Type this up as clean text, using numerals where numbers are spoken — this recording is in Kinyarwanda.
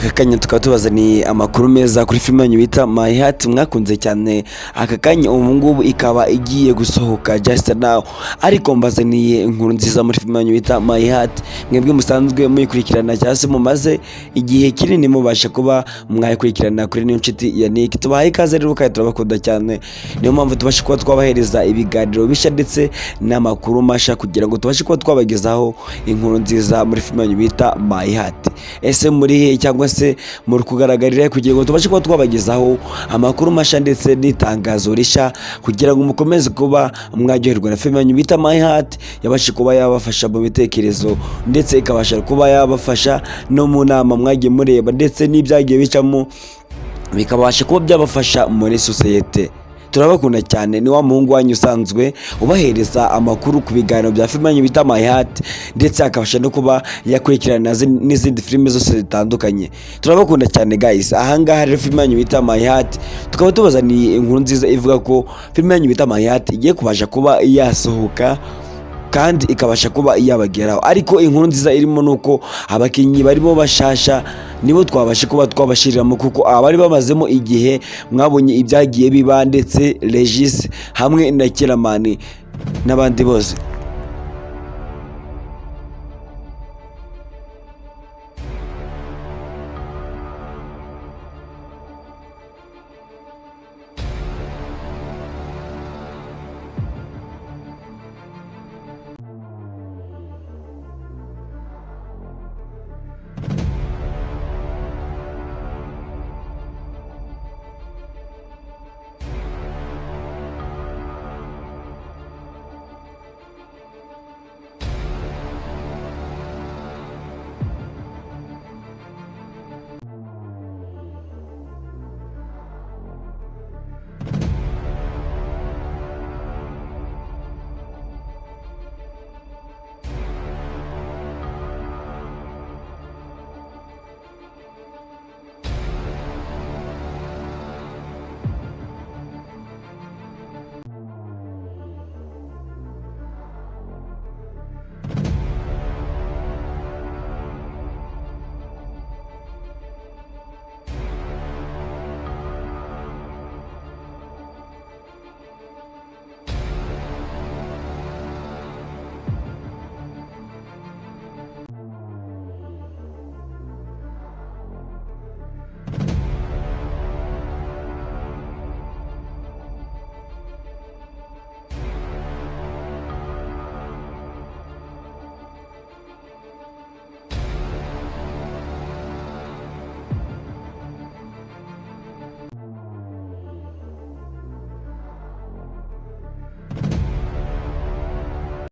aka kanya tukaba tubazaniye amakuru meza kuri filime yanyu bita My Heart mwakunze cyane. Aka kanya ubu ngubu ikaba igiye gusohoka just now, ariko mbazaniye inkuru nziza muri filime yanyu bita My Heart. Mwebwe musanzwe muyikurikirana cyangwa se mumaze igihe kinini mubasha kuba mwayikurikirana kuri Niyonshuti Yannick, tubahaye ikaze rero kandi turabakunda cyane. Niyo mpamvu tubasha kuba twabahereza ibiganiro bishya ndetse n'amakuru masha kugira ngo tubashe kuba twabagezaho inkuru nziza muri filime yanyu bita My Heart. Ese muri he cyangwa se muri kugaragarira kugira ngo tubashe kuba twabagezaho amakuru masha ndetse n'itangazo rishya kugira ngo mukomeze kuba mwajyoherwa na filime yanyu bita My Heart, yabashe kuba yabafasha mu bitekerezo ndetse ikabasha kuba yabafasha no mu nama mwagiye mureba ndetse n'ibyagiye bicamo bikabasha kuba byabafasha muri societe. Turabakunda cyane, ni wa muhungu wanyu usanzwe ubahereza amakuru ku biganiro bya filime yanyu bita My Heart ndetse akabasha no kuba yakurikirana n'izindi filime zose zitandukanye. Turabakunda cyane guys. Ahangaha rero filime yanyu bita My Heart tukaba tubazaniye inkuru nziza ivuga ko filime yanyu bita My Heart igiye kubasha kuba yasohoka kandi ikabasha kuba yabageraho, ariko inkuru nziza irimo nuko abakinnyi barimo bashasha nibo twabashe kuba twabashiriramo, kuko abari bamazemo igihe mwabonye ibyagiye biba ndetse Regis hamwe na Kiramani n'abandi bose